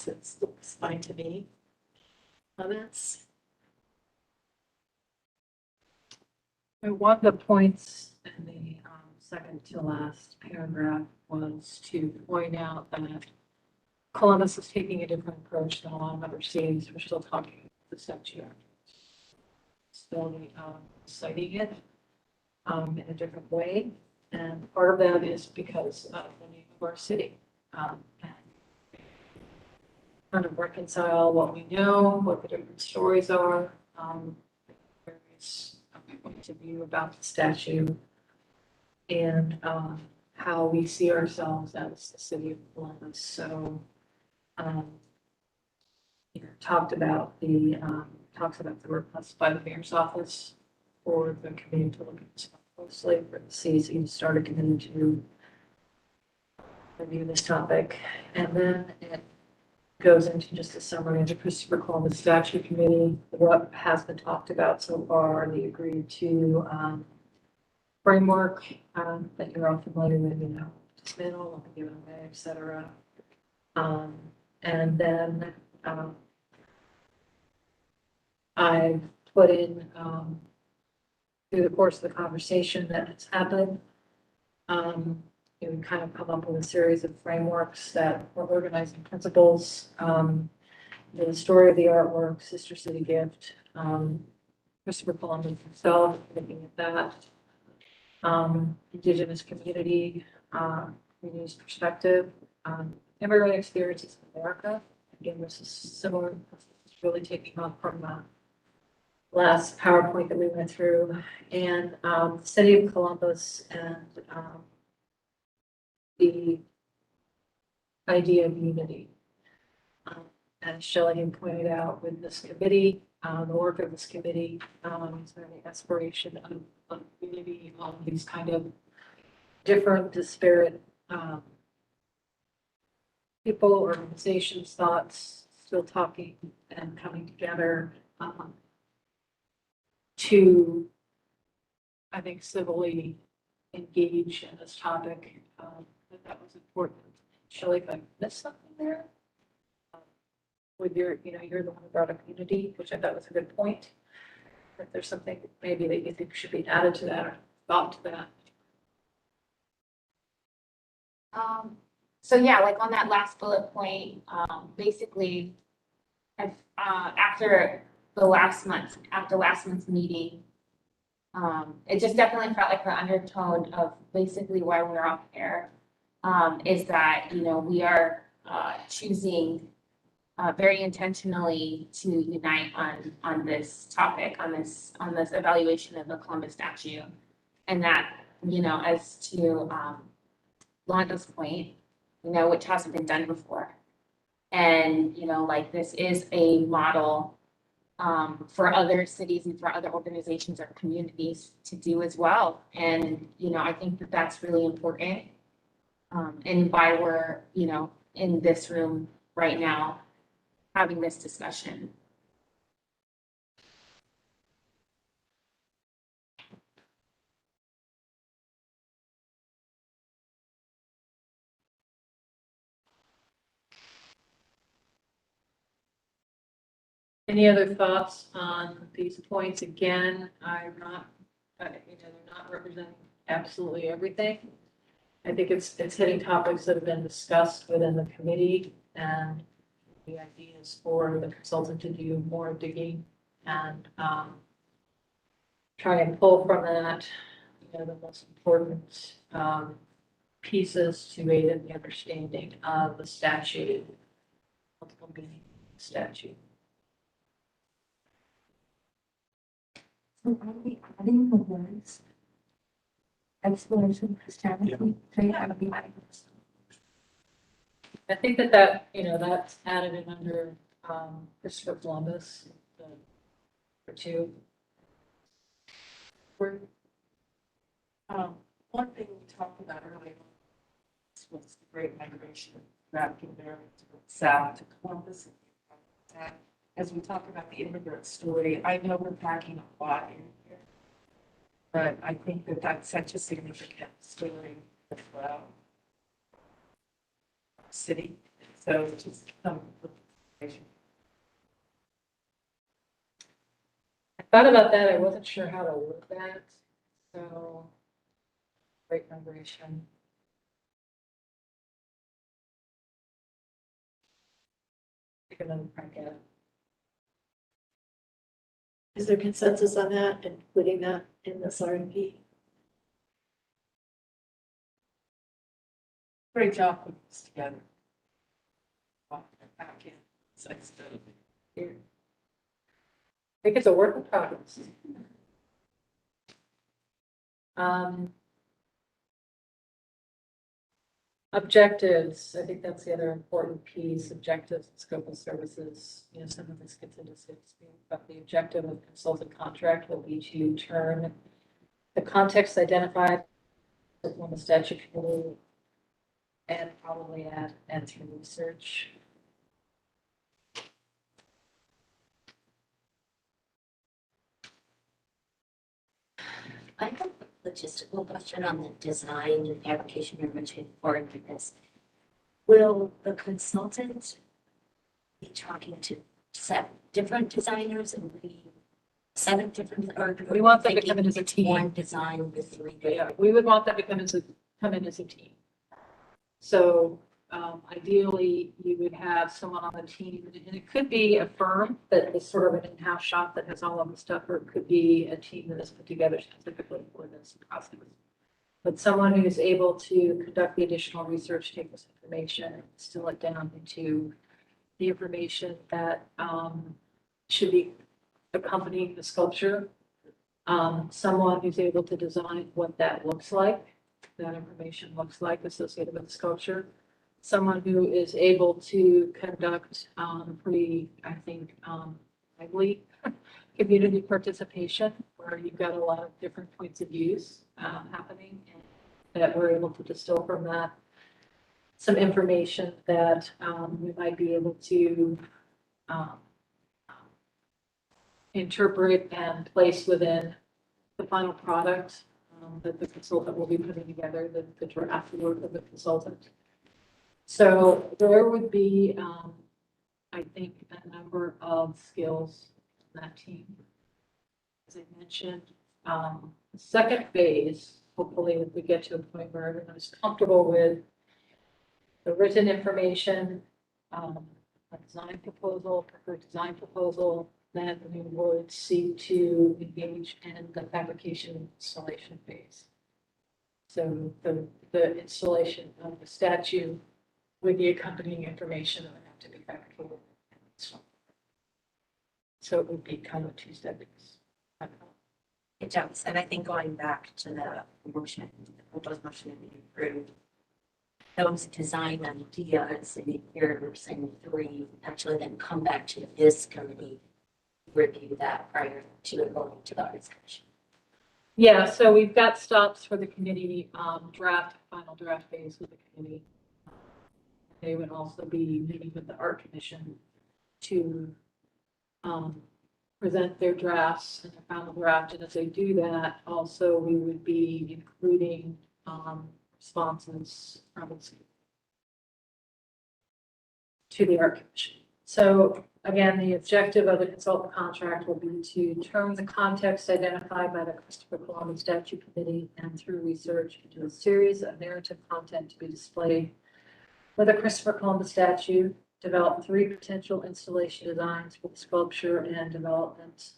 It looks fine to me. Comments? One of the points in the second to last paragraph was to point out that Columbus is taking a different approach than a lot of other cities. We're still talking about the statue. Still citing it in a different way. And part of that is because of the name of our city. And kind of reconcile what we know, what the different stories are, various points of view about the statue, and how we see ourselves as the city of Columbus. So, talks about the request by the mayor's office for the committee to look at this closely for the season, started committing to review this topic. And then it goes into just a summary of the Christopher Columbus Statue Committee, what has been talked about so far, the agreed to framework that you're all familiar with, dismantle, not given away, et cetera. And then I put in through the course of the conversation that has happened, we kind of come up with a series of frameworks that were organizing principles, the story of the artwork, Sister City Gift, Christopher Columbus himself, looking at that, Indigenous community, community's perspective, immigrant experiences in America. Again, this is similar, it's really taking off from the last PowerPoint that we went through, and the city of Columbus and the idea of unity. As Shelley had pointed out with this committee, the work of this committee, is there the aspiration of unity, all these kind of different disparate people, organizations, thoughts, still talking and coming together to, I think, civilly engage in this topic. That was important. Shelley, if I missed something there? With your, you're the one who brought up unity, which I thought was a good point. If there's something maybe that you think should be added to that or thought to that. So yeah, like on that last bullet point, basically, after last month's meeting, it just definitely felt like the undertone of basically why we're all here, is that, we are choosing very intentionally to unite on this topic, on this evaluation of the Columbus statue. And that, as to Londa's point, which hasn't been done before. And, like this is a model for other cities and for other organizations or communities to do as well. And, I think that that's really important. And why we're, in this room right now, having this discussion. Any other thoughts on these points? Again, I'm not, they're not representing absolutely everything. I think it's hitting topics that have been discussed within the committee, and the idea is for the consultant to do more digging and try and pull from that, the most important pieces to aid in the understanding of the statute, multiple meaning statute. So are we adding the words exploration Christianity? I think that, that's added in under Christopher Columbus, or two. One thing we talked about earlier was the Great Migration of African Americans from the South to Columbus. And as we talk about the immigrant story, I know we're packing a lot in here, but I think that that's such a significant story as well. City, so just some information. I thought about that. I wasn't sure how to word that. So, Great Migration. Take another crack at it. Is there consensus on that, including that in this RFP? Great job putting this together. Back in, so it's I think it's a work in progress. Objectives, I think that's the other important piece, objectives, and scope of services, some of this gets into 16, but the objective of consultant contract will be to turn the context identified on the statute committee and probably add through research. I have a logistical question on the design and application you're mentioning for it, because will the consultant be talking to 7 different designers and we 7 different, or We want them to come in as a it's team. one design with 3 different? Yeah, we would want them to come in as a team. So ideally, you would have someone on the team, and it could be a firm that is sort of an in-house shop that has all of the stuff, or it could be a team that is put together specifically for this process. But someone who is able to conduct the additional research, take this information, distill it down into the information that should be accompanying the sculpture. Someone who's able to design what that looks like, that information looks like associated with the sculpture. Someone who is able to conduct pretty, I think, lively community participation, where you've got a lot of different points of views happening, and that we're able to distill from that some information that we might be able to interpret and place within the final product that the consultant will be putting together, the draft work of the consultant. So there would be, I think, a number of skills in that team. As I mentioned, the second phase, hopefully if we get to a point where everyone is comfortable with the written information, a design proposal, preferred design proposal, then we would seek to engage in the fabrication installation phase. So the installation of the statue with the accompanying information that would have to be fabricated. So it would be kind of 2 steps. It does, and I think going back to the motion, the proposed motion that we approved, those design ideas, and you're saying 3, actually then come back to this committee, review that prior to it going to the arts commission. Yeah, so we've got stops for the committee final draft phase with the committee. They would also be meeting with the art commission to present their drafts and their final draft. And as they do that, also we would be including responses from to the art commission. So again, the objective of the consultant contract will be to turn the context identified by the Christopher Columbus Statue Committee and through research into a series of narrative content to be displayed with the Christopher Columbus statue, develop 3 potential installation designs for the sculpture and development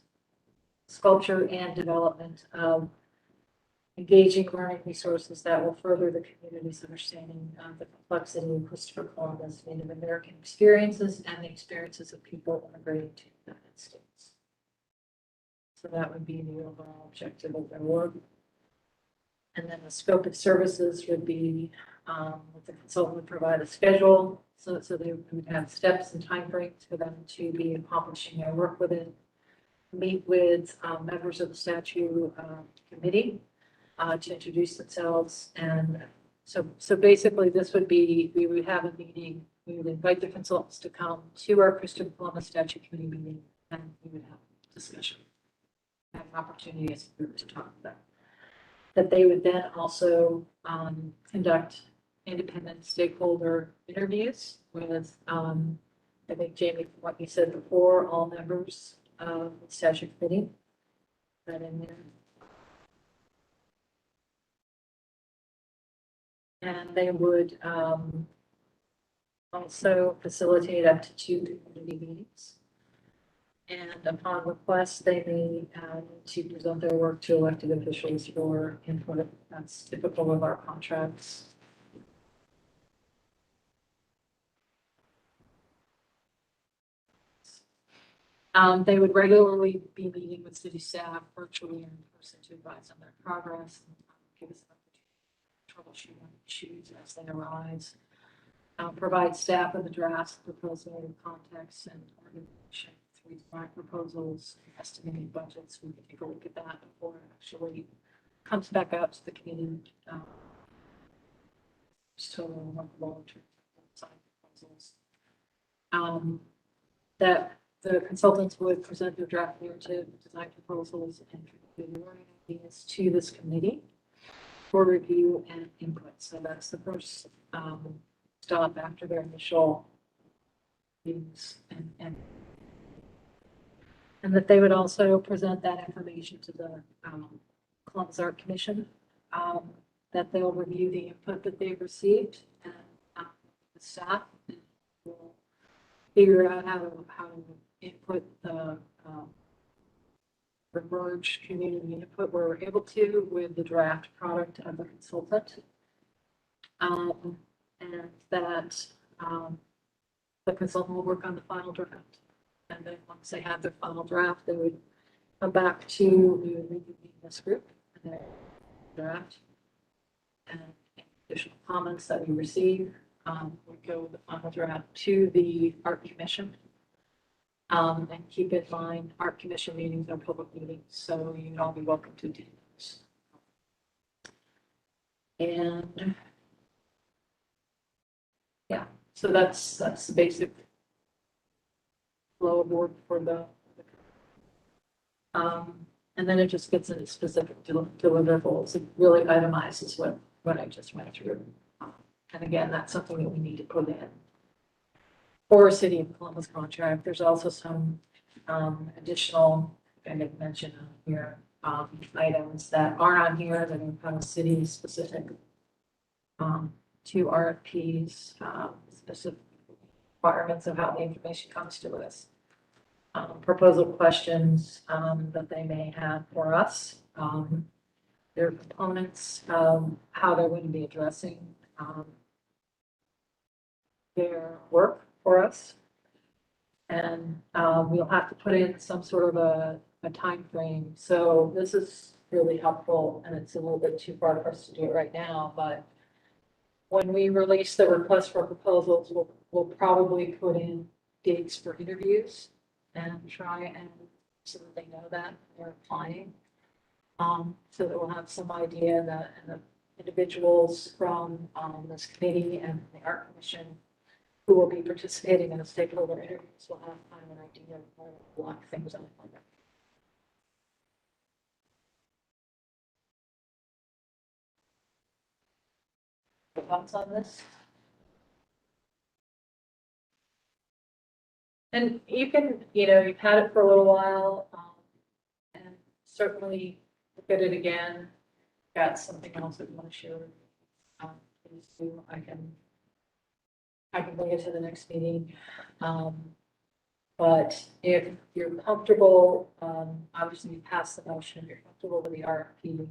of engaging learning resources that will further the community's understanding of the complexity of Christopher Columbus Native American experiences and the experiences of people immigrating to the United States. So that would be the overall objective of their work. And then the scope of services would be the consultant would provide a schedule, so they would have steps and timeframes for them to be accomplishing their work within. Meet with members of the statute committee to introduce themselves, and so basically this would be, we would have a meeting, we would invite the consultants to come to our Christopher Columbus Statute Committee meeting, and we would have discussion, have an opportunity as a group to talk about that. That they would then also conduct independent stakeholder interviews with, I think, Jamie, from what you said before, all members of the statute committee. That in there. And they would also facilitate up to 2 community meetings. And upon request, they may need to present their work to elected officials for input. That's typical of our contracts. They would regularly be meeting with city staff virtually and in person to advise on their progress and give us an opportunity to troubleshoot issues as they arise. Provide staff with the drafts, proposal, context, and organization. 3 design proposals, estimated budgets. We can take a look at that before actually comes back out to the community. So long-term design proposals. That the consultants would present their draft narrative, design proposals, and the wording ideas to this committee for review and input. So that's the first stop after their initial meetings and that they would also present that information to the Columbus Art Commission, that they'll review the input that they've received and the staff will figure out how to input the merge community input where we're able to with the draft product of the consultant. And that the consultant will work on the final draft. And then once they have their final draft, they would come back to this group and their draft. And additional comments that we receive would go with the final draft to the art commission. And keep in mind, art commission meetings are public meetings, so you'd all be welcome to attend those. And yeah, so that's the basic flow of work for the and then it just gets into specific deliverables. It really itemizes what I just went through. And again, that's something that we need to put in for City of Columbus contract. There's also some additional, I didn't mention on here, items that aren't on here that are kind of city specific to RFPs, specific requirements of how the information comes to us. Proposal questions that they may have for us, their components, how they're going to be addressing their work for us. And we'll have to put in some sort of a time frame. So this is really helpful, and it's a little bit too far for us to do it right now, but when we release the request for proposals, we'll probably put in dates for interviews and try and so that they know that they're applying. So that we'll have some idea that and the individuals from this committee and the art commission who will be participating in the stakeholder interviews will have kind of an idea of where to block things on. Thoughts on this? And you can, you've had it for a little while, and certainly look at it again. Got something else that you want to share? Please do. I can bring it to the next meeting. But if you're comfortable, obviously you passed the motion, if you're comfortable with the RFP,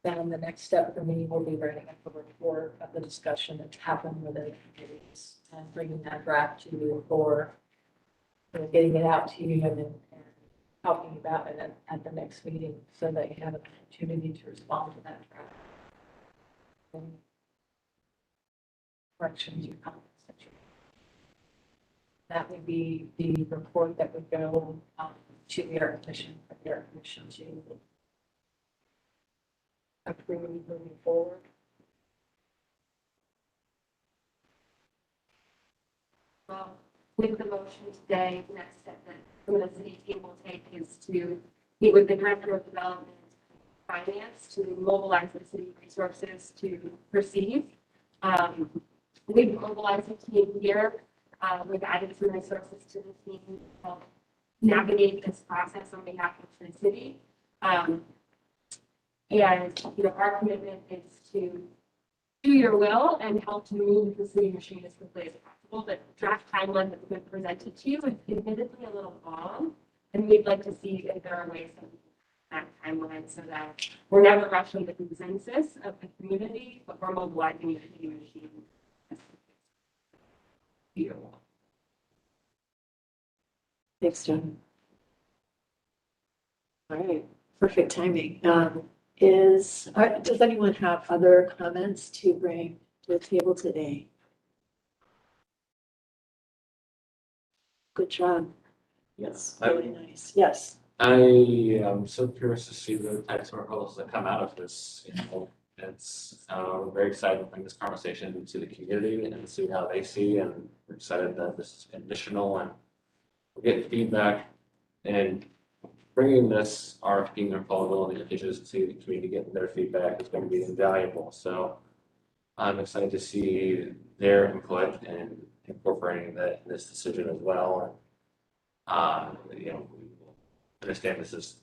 then the next step for me will be writing up the report of the discussion that's happened with the committees and bringing that draft to you for getting it out to you and then talking about it at the next meeting so that you have an opportunity to respond to that draft. And corrections or comments that you. That would be the report that would go to the art commission, for the art commission to approve moving forward. Well, with the motion today, the next step that the city team will take is to meet with the director of development finance to mobilize the city resources to proceed. We've mobilized a team here. We've added some resources to the team to help navigate this process on behalf of the city. And our commitment is to do your will and help to move the city machine as quickly as possible. The draft timeline that's been presented to you is admittedly a little long, and we'd like to see if there are ways to that timeline so that we're never rushing the consensus of the community, but we're mobilizing the city machine. Beautiful. Thanks, John. All right, perfect timing. Does anyone have other comments to bring to the table today? Good job. Yes. Really nice. Yes. I am so curious to see the types of proposals that come out of this, you know. It's, we're very excited to bring this conversation to the community and see how they see, and we're excited that this is additional and we're getting feedback, and bringing this RFP proposal and the issues to the community, getting their feedback is going to be invaluable. So I'm excited to see their input and incorporating that in this decision as well. And, you know, we understand this is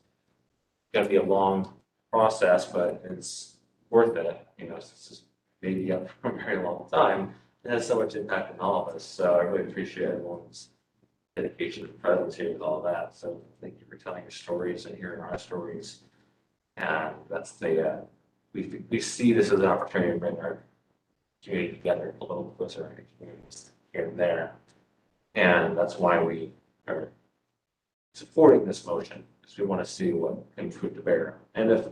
going to be a long process, but it's worth it. You know, this is maybe up for a very long time. It has so much impact on all of us. So I really appreciate everyone's dedication and presence here with all that. So thank you for telling your stories and hearing our stories. And that's the, we see this as an opportunity to bring our community together a little closer in communities here and there. And that's why we are supporting this motion, because we want to see what can fruit to bear. And if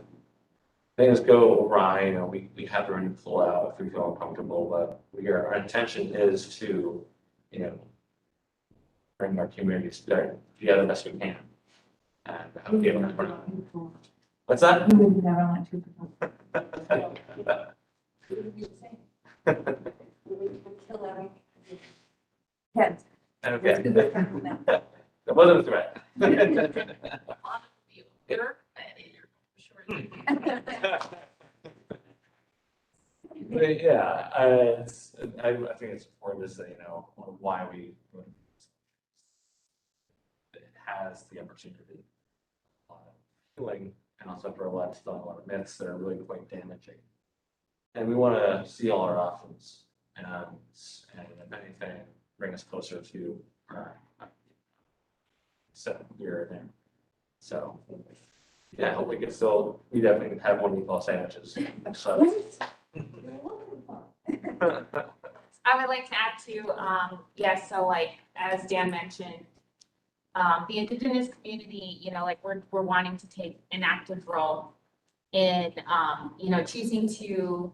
things go awry, you know, we have to run pull out if we feel uncomfortable, but our intention is to, you know, bring our communities together best we can. And what's that? You would never want to. Kill everything. Heads. Okay. Let's do this one now. That wasn't a threat. Bitter, But yeah, I think it's important to say, you know, why it has the opportunity. Healing and also for a lot of myths that are really quite damaging. And we want to see all our options and if anything, bring us closer to our set here and there. So, yeah, I hope we can still, we definitely have one meatball sandwiches. So. I would like to add to, yes, so like, as Dan mentioned, the Indigenous community, you know, like we're wanting to take an active role in, you know, choosing to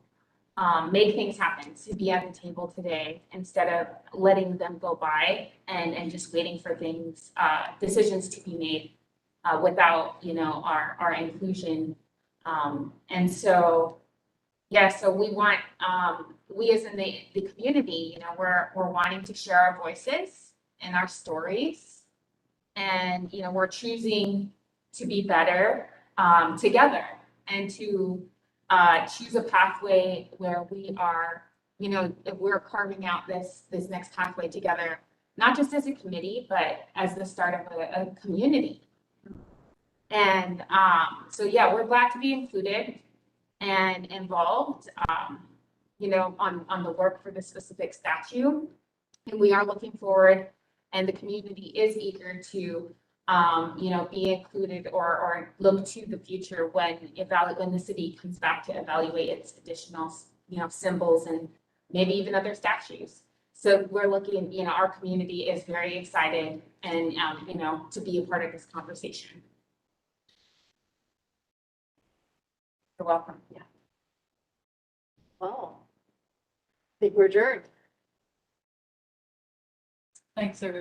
make things happen, to be at the table today instead of letting them go by and just waiting for things, decisions to be made without, you know, our inclusion. And so, yeah, so we want, we as in the community, you know, we're wanting to share our voices and our stories. And, you know, we're choosing to be better together and to choose a pathway where we are, you know, if we're carving out this next pathway together, not just as a committee, but as the start of a community. And so, yeah, we're glad to be included and involved, you know, on the work for the specific statute. And we are looking forward, and the community is eager to, you know, be included or look to the future when the city comes back to evaluate its additional, you know, symbols and maybe even other statues. So we're looking, you know, our community is very excited and, you know, to be a part of this conversation. You're welcome. Yeah. Well, I think we're adjourned. Thanks, everyone.